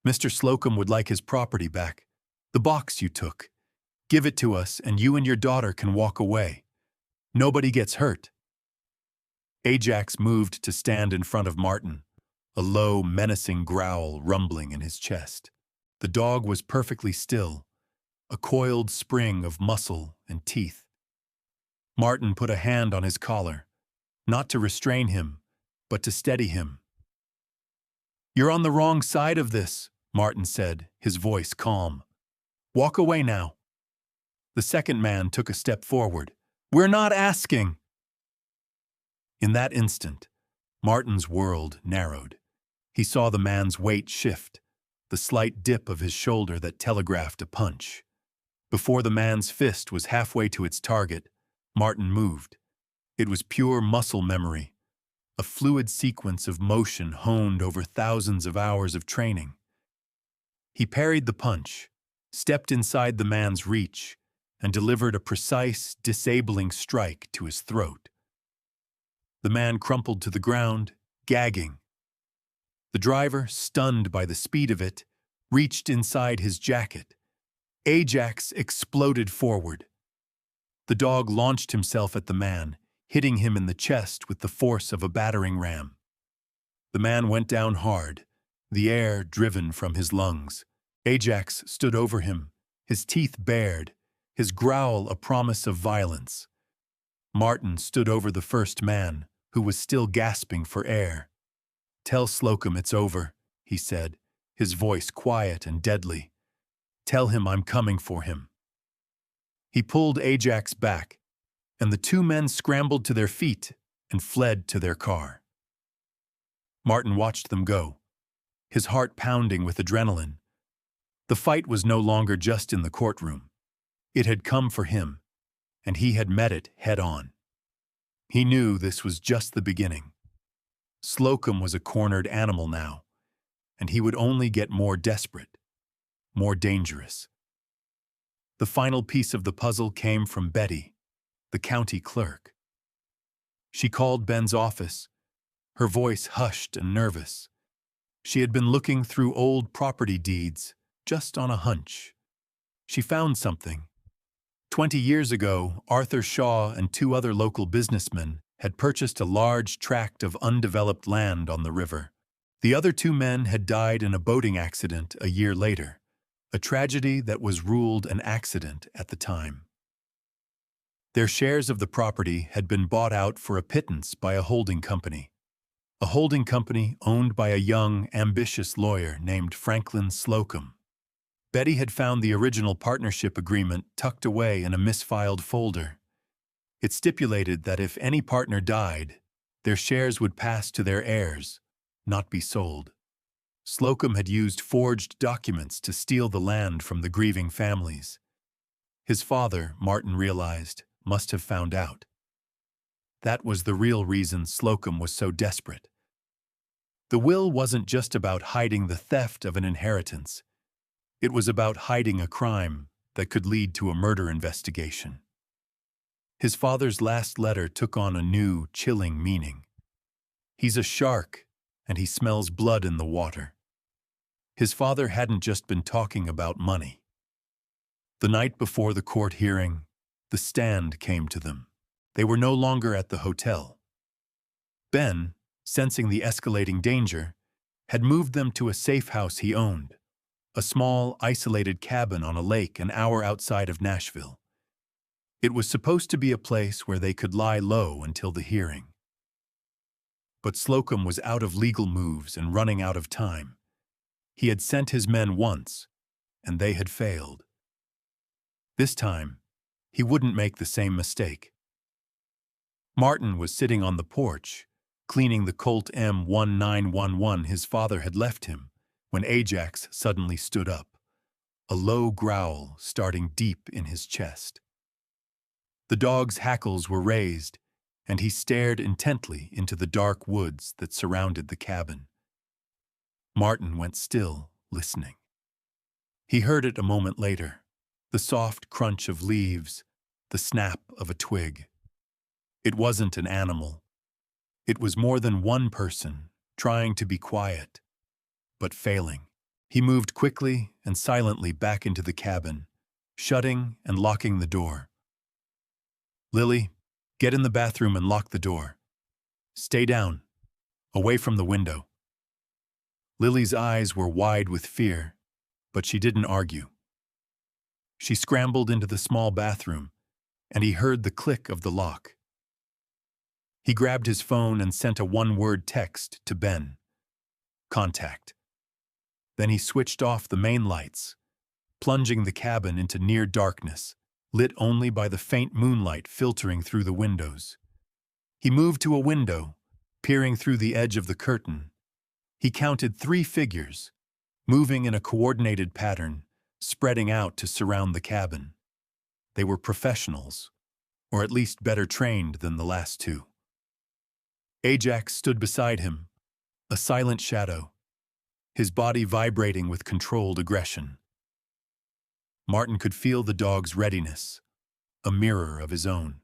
"Mr. Slocum would like his property back. The box you took. Give it to us and you and your daughter can walk away. Nobody gets hurt." Ajax moved to stand in front of Martin, a low, menacing growl rumbling in his chest. The dog was perfectly still, a coiled spring of muscle and teeth. Martin put a hand on his collar, not to restrain him, but to steady him. "You're on the wrong side of this," Martin said, his voice calm. "Walk away now." The second man took a step forward. "We're not asking." In that instant, Martin's world narrowed. He saw the man's weight shift, the slight dip of his shoulder that telegraphed a punch. Before the man's fist was halfway to its target, Martin moved. It was pure muscle memory, a fluid sequence of motion honed over thousands of hours of training. He parried the punch, stepped inside the man's reach, and delivered a precise, disabling strike to his throat. The man crumpled to the ground, gagging. The driver, stunned by the speed of it, reached inside his jacket. Ajax exploded forward. The dog launched himself at the man, hitting him in the chest with the force of a battering ram. The man went down hard, the air driven from his lungs. Ajax stood over him, his teeth bared, his growl a promise of violence. Martin stood over the first man, who was still gasping for air. "Tell Slocum it's over," he said, his voice quiet and deadly. "Tell him I'm coming for him." He pulled Ajax back, and the two men scrambled to their feet and fled to their car. Martin watched them go, his heart pounding with adrenaline. The fight was no longer just in the courtroom. It had come for him, and he had met it head-on. He knew this was just the beginning. Slocum was a cornered animal now, and he would only get more desperate, more dangerous. The final piece of the puzzle came from Betty, the county clerk. She called Ben's office, her voice hushed and nervous. She had been looking through old property deeds, just on a hunch. She found something. 20 years ago, Arthur Shaw and two other local businessmen had purchased a large tract of undeveloped land on the river. The other two men had died in a boating accident a year later, a tragedy that was ruled an accident at the time. Their shares of the property had been bought out for a pittance by a holding company owned by a young, ambitious lawyer named Franklin Slocum. Betty had found the original partnership agreement tucked away in a misfiled folder. It stipulated that if any partner died, their shares would pass to their heirs, not be sold. Slocum had used forged documents to steal the land from the grieving families. His father, Martin realized, must have found out. That was the real reason Slocum was so desperate. The will wasn't just about hiding the theft of an inheritance. It was about hiding a crime that could lead to a murder investigation. His father's last letter took on a new, chilling meaning. "He's a shark, and he smells blood in the water." His father hadn't just been talking about money. The night before the court hearing, the stand came to them. They were no longer at the hotel. Ben, sensing the escalating danger, had moved them to a safe house he owned, a small, isolated cabin on a lake an hour outside of Nashville. It was supposed to be a place where they could lie low until the hearing. But Slocum was out of legal moves and running out of time. He had sent his men once, and they had failed. This time, he wouldn't make the same mistake. Martin was sitting on the porch, cleaning the Colt M1911 his father had left him, when Ajax suddenly stood up, a low growl starting deep in his chest. The dog's hackles were raised, and he stared intently into the dark woods that surrounded the cabin. Martin went still, listening. He heard it a moment later, the soft crunch of leaves, the snap of a twig. It wasn't an animal. It was more than one person trying to be quiet, but failing. He moved quickly and silently back into the cabin, shutting and locking the door. "Lily, get in the bathroom and lock the door. Stay down, away from the window." Lily's eyes were wide with fear, but she didn't argue. She scrambled into the small bathroom, and he heard the click of the lock. He grabbed his phone and sent a one-word text to Ben. "Contact." Then he switched off the main lights, plunging the cabin into near darkness, lit only by the faint moonlight filtering through the windows. He moved to a window, peering through the edge of the curtain. He counted 3 figures, moving in a coordinated pattern, spreading out to surround the cabin. They were professionals, or at least better trained than the last 2. Ajax stood beside him, a silent shadow, his body vibrating with controlled aggression. Martin could feel the dog's readiness, a mirror of his own.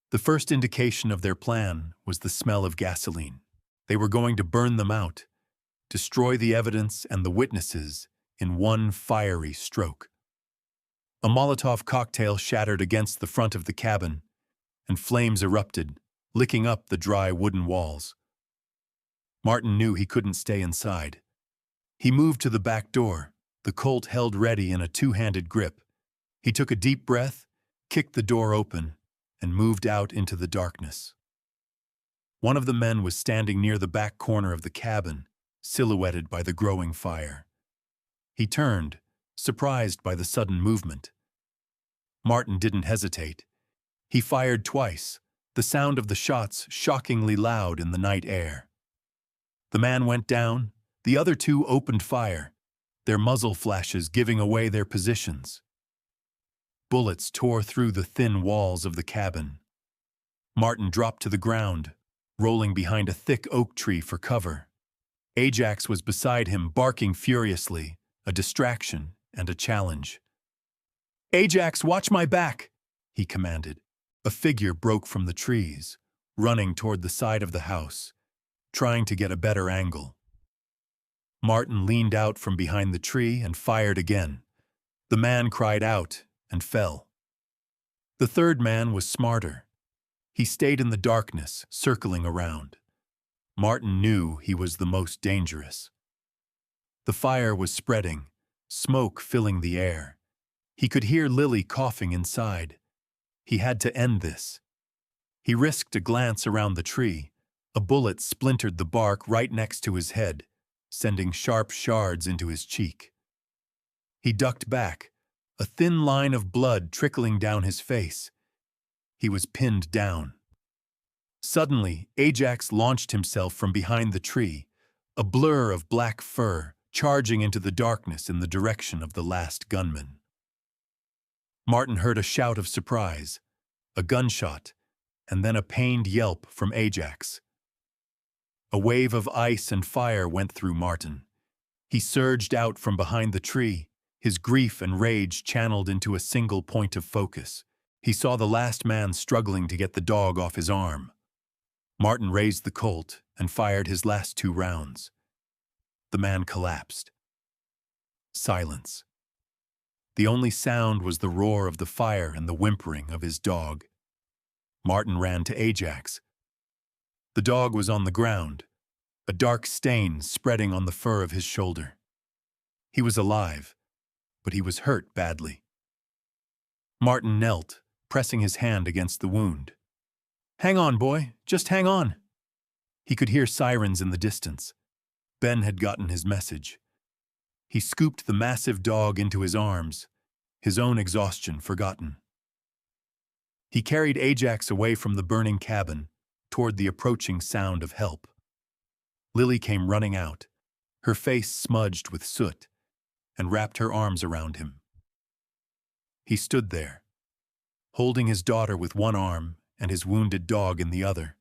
The first indication of their plan was the smell of gasoline. They were going to burn them out, destroy the evidence and the witnesses in one fiery stroke. A Molotov cocktail shattered against the front of the cabin, and flames erupted, licking up the dry wooden walls. Martin knew he couldn't stay inside. He moved to the back door, the Colt held ready in a 2-handed grip. He took a deep breath, kicked the door open, and moved out into the darkness. One of the men was standing near the back corner of the cabin, silhouetted by the growing fire. He turned, surprised by the sudden movement. Martin didn't hesitate. He fired twice, the sound of the shots shockingly loud in the night air. The man went down, the other 2 opened fire, their muzzle flashes giving away their positions. Bullets tore through the thin walls of the cabin. Martin dropped to the ground, rolling behind a thick oak tree for cover. Ajax was beside him, barking furiously, a distraction and a challenge. "Ajax, watch my back!" he commanded. A figure broke from the trees, running toward the side of the house, trying to get a better angle. Martin leaned out from behind the tree and fired again. The man cried out and fell. The third man was smarter. He stayed in the darkness, circling around. Martin knew he was the most dangerous. The fire was spreading, smoke filling the air. He could hear Lily coughing inside. He had to end this. He risked a glance around the tree. A bullet splintered the bark right next to his head, sending sharp shards into his cheek. He ducked back, a thin line of blood trickling down his face. He was pinned down. Suddenly, Ajax launched himself from behind the tree, a blur of black fur charging into the darkness in the direction of the last gunman. Martin heard a shout of surprise, a gunshot, and then a pained yelp from Ajax. A wave of ice and fire went through Martin. He surged out from behind the tree, his grief and rage channeled into a single point of focus. He saw the last man struggling to get the dog off his arm. Martin raised the Colt and fired his last 2 rounds. The man collapsed. Silence. The only sound was the roar of the fire and the whimpering of his dog. Martin ran to Ajax. The dog was on the ground, a dark stain spreading on the fur of his shoulder. He was alive, but he was hurt badly. Martin knelt, pressing his hand against the wound. "Hang on, boy, just hang on." He could hear sirens in the distance. Ben had gotten his message. He scooped the massive dog into his arms, his own exhaustion forgotten. He carried Ajax away from the burning cabin, toward the approaching sound of help. Lily came running out, her face smudged with soot, and wrapped her arms around him. He stood there, holding his daughter with one arm and his wounded dog in the other,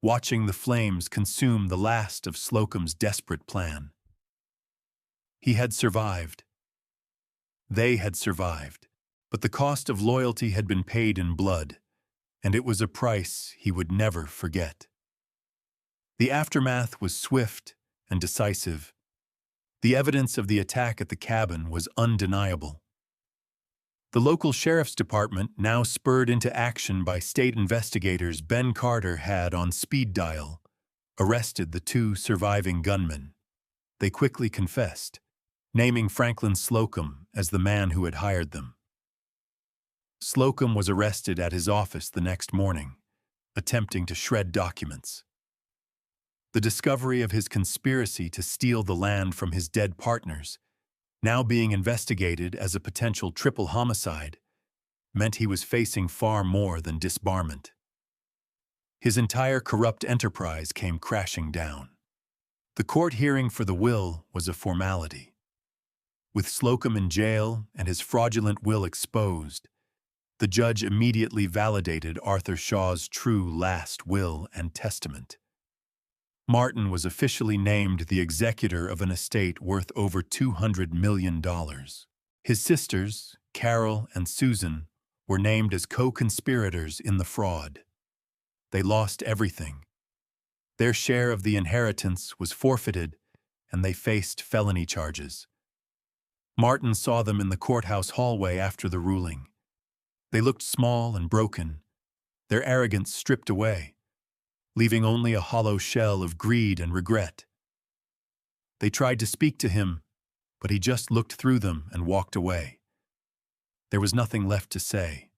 watching the flames consume the last of Slocum's desperate plan. He had survived. They had survived, but the cost of loyalty had been paid in blood, and it was a price he would never forget. The aftermath was swift and decisive. The evidence of the attack at the cabin was undeniable. The local sheriff's department, now spurred into action by state investigators Ben Carter had on speed dial, arrested the two surviving gunmen. They quickly confessed, naming Franklin Slocum as the man who had hired them. Slocum was arrested at his office the next morning, attempting to shred documents. The discovery of his conspiracy to steal the land from his dead partners, now being investigated as a potential triple homicide, meant he was facing far more than disbarment. His entire corrupt enterprise came crashing down. The court hearing for the will was a formality. With Slocum in jail and his fraudulent will exposed, the judge immediately validated Arthur Shaw's true last will and testament. Martin was officially named the executor of an estate worth over $200 million. His sisters, Carol and Susan, were named as co-conspirators in the fraud. They lost everything. Their share of the inheritance was forfeited, and they faced felony charges. Martin saw them in the courthouse hallway after the ruling. They looked small and broken, their arrogance stripped away, leaving only a hollow shell of greed and regret. They tried to speak to him, but he just looked through them and walked away. There was nothing left to say.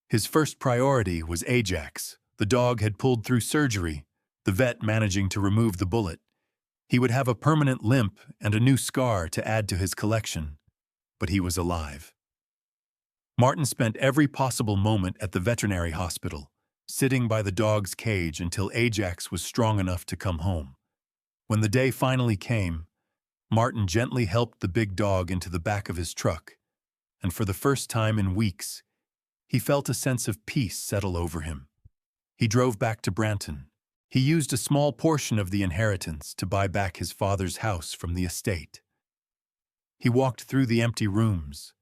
His first priority was Ajax. The dog had pulled through surgery, the vet managing to remove the bullet. He would have a permanent limp and a new scar to add to his collection, but he was alive. Martin spent every possible moment at the veterinary hospital, sitting by the dog's cage until Ajax was strong enough to come home. When the day finally came, Martin gently helped the big dog into the back of his truck, and for the first time in weeks, he felt a sense of peace settle over him. He drove back to Branton. He used a small portion of the inheritance to buy back his father's house from the estate. He walked through the empty rooms,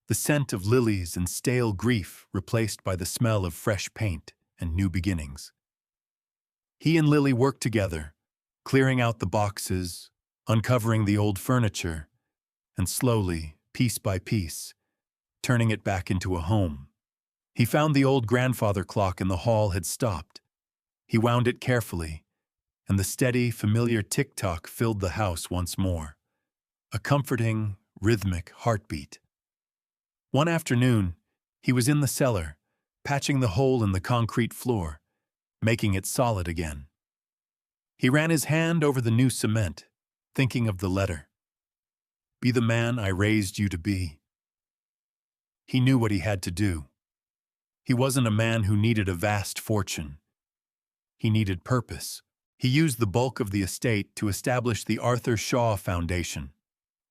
the scent of lilies and stale grief replaced by the smell of fresh paint and new beginnings. He and Lily worked together, clearing out the boxes, uncovering the old furniture, and slowly, piece by piece, turning it back into a home. He found the old grandfather clock in the hall had stopped. He wound it carefully, and the steady, familiar tick-tock filled the house once more, a comforting, rhythmic heartbeat. One afternoon, he was in the cellar, patching the hole in the concrete floor, making it solid again. He ran his hand over the new cement, thinking of the letter. Be the man I raised you to be. He knew what he had to do. He wasn't a man who needed a vast fortune. He needed purpose. He used the bulk of the estate to establish the Arthur Shaw Foundation,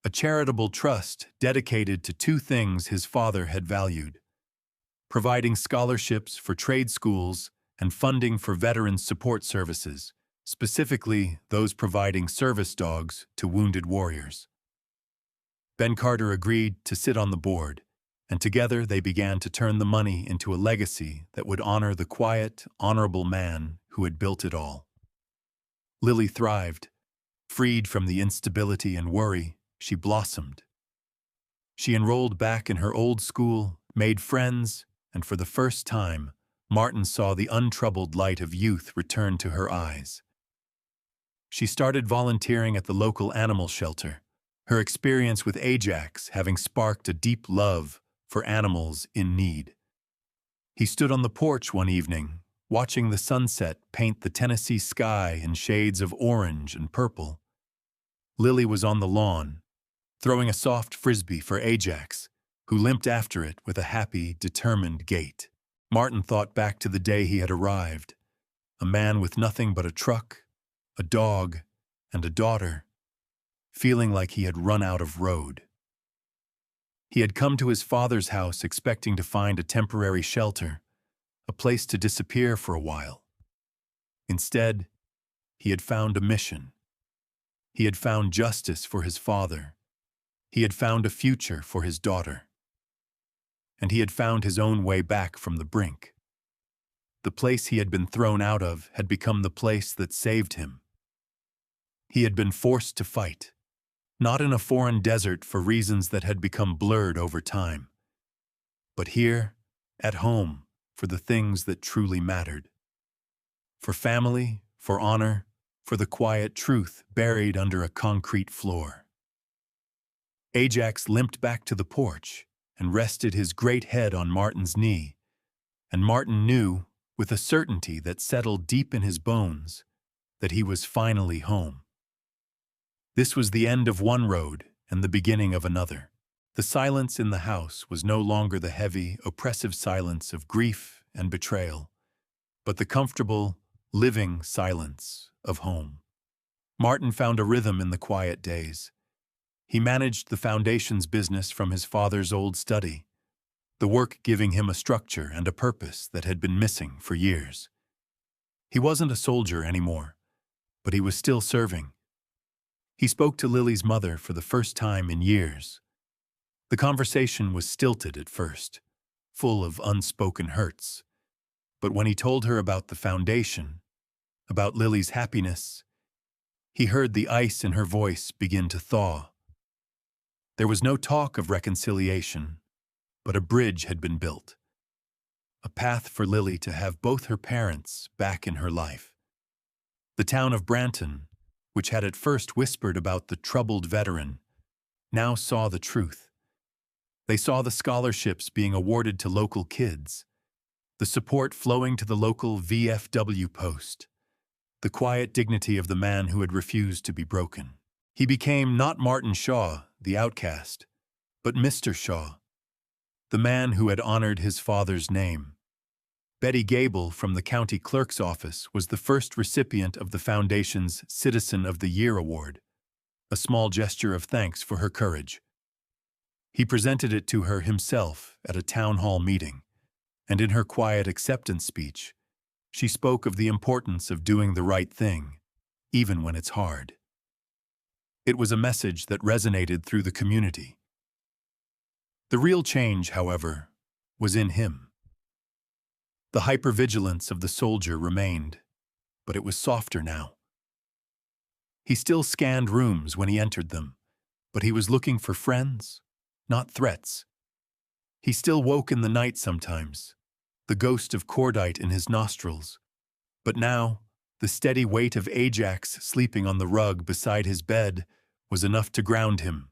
a charitable trust dedicated to two things his father had valued: providing scholarships for trade schools and funding for veterans support services, specifically those providing service dogs to wounded warriors. Ben Carter agreed to sit on the board, and together they began to turn the money into a legacy that would honor the quiet, honorable man who had built it all. Lily thrived. Freed from the instability and worry, she blossomed. She enrolled back in her old school, made friends, and for the first time, Martin saw the untroubled light of youth return to her eyes. She started volunteering at the local animal shelter, her experience with Ajax having sparked a deep love for animals in need. He stood on the porch one evening, watching the sunset paint the Tennessee sky in shades of orange and purple. Lily was on the lawn, throwing a soft frisbee for Ajax, who limped after it with a happy, determined gait. Martin thought back to the day he had arrived, a man with nothing but a truck, a dog, and a daughter, feeling like he had run out of road. He had come to his father's house expecting to find a temporary shelter, a place to disappear for a while. Instead, he had found a mission. He had found justice for his father. He had found a future for his daughter. And he had found his own way back from the brink. The place he had been thrown out of had become the place that saved him. He had been forced to fight, not in a foreign desert for reasons that had become blurred over time, but here, at home, for the things that truly mattered. For family, for honor, for the quiet truth buried under a concrete floor. Ajax limped back to the porch and rested his great head on Martin's knee, and Martin knew, with a certainty that settled deep in his bones, that he was finally home. This was the end of one road and the beginning of another. The silence in the house was no longer the heavy, oppressive silence of grief and betrayal, but the comfortable, living silence of home. Martin found a rhythm in the quiet days. He managed the foundation's business from his father's old study, the work giving him a structure and a purpose that had been missing for years. He wasn't a soldier anymore, but he was still serving. He spoke to Lily's mother for the first time in years. The conversation was stilted at first, full of unspoken hurts. But when he told her about the foundation, about Lily's happiness, he heard the ice in her voice begin to thaw. There was no talk of reconciliation, but a bridge had been built. A path for Lily to have both her parents back in her life. The town of Branton, which had at first whispered about the troubled veteran, now saw the truth. They saw the scholarships being awarded to local kids, the support flowing to the local VFW post, the quiet dignity of the man who had refused to be broken. He became not Martin Shaw, the outcast, but Mr. Shaw, the man who had honored his father's name. Betty Gable from the county clerk's office was the first recipient of the foundation's Citizen of the Year award, a small gesture of thanks for her courage. He presented it to her himself at a town hall meeting, and in her quiet acceptance speech, she spoke of the importance of doing the right thing, even when it's hard. It was a message that resonated through the community. The real change, however, was in him. The hypervigilance of the soldier remained, but it was softer now. He still scanned rooms when he entered them, but he was looking for friends, not threats. He still woke in the night sometimes, the ghost of cordite in his nostrils, but now the steady weight of Ajax sleeping on the rug beside his bed was enough to ground him,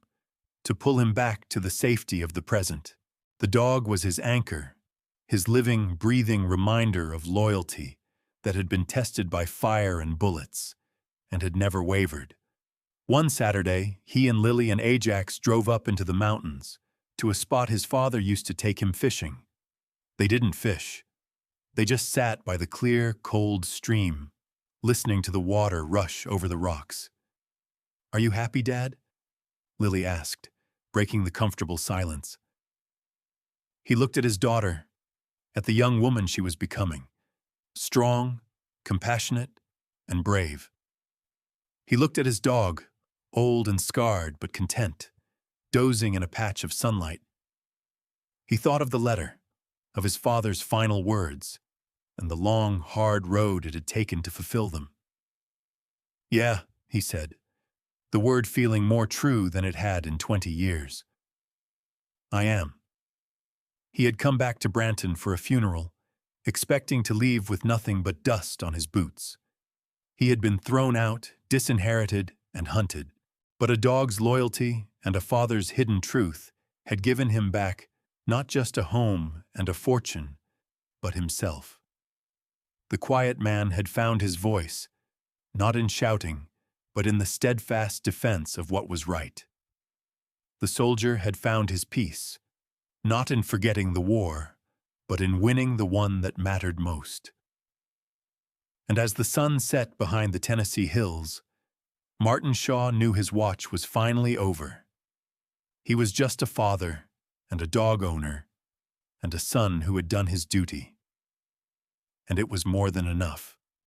to pull him back to the safety of the present. The dog was his anchor, his living, breathing reminder of loyalty that had been tested by fire and bullets, and had never wavered. One Saturday, he and Lily and Ajax drove up into the mountains, to a spot his father used to take him fishing. They didn't fish. They just sat by the clear, cold stream, listening to the water rush over the rocks. "Are you happy, Dad?" Lily asked, breaking the comfortable silence. He looked at his daughter, at the young woman she was becoming, strong, compassionate, and brave. He looked at his dog, old and scarred but content, dozing in a patch of sunlight. He thought of the letter, of his father's final words, and the long, hard road it had taken to fulfill them. "Yeah," he said, the word feeling more true than it had in 20 years. "I am." He had come back to Branton for a funeral, expecting to leave with nothing but dust on his boots. He had been thrown out, disinherited, and hunted, but a dog's loyalty and a father's hidden truth had given him back not just a home and a fortune, but himself. The quiet man had found his voice, not in shouting, but in the steadfast defense of what was right. the soldier had found his peace, not in forgetting the war, but in winning the one that mattered most. And as the sun set behind the Tennessee hills, Martin Shaw knew his watch was finally over. He was just a father and a dog owner and a son who had done his duty. And it was more than enough.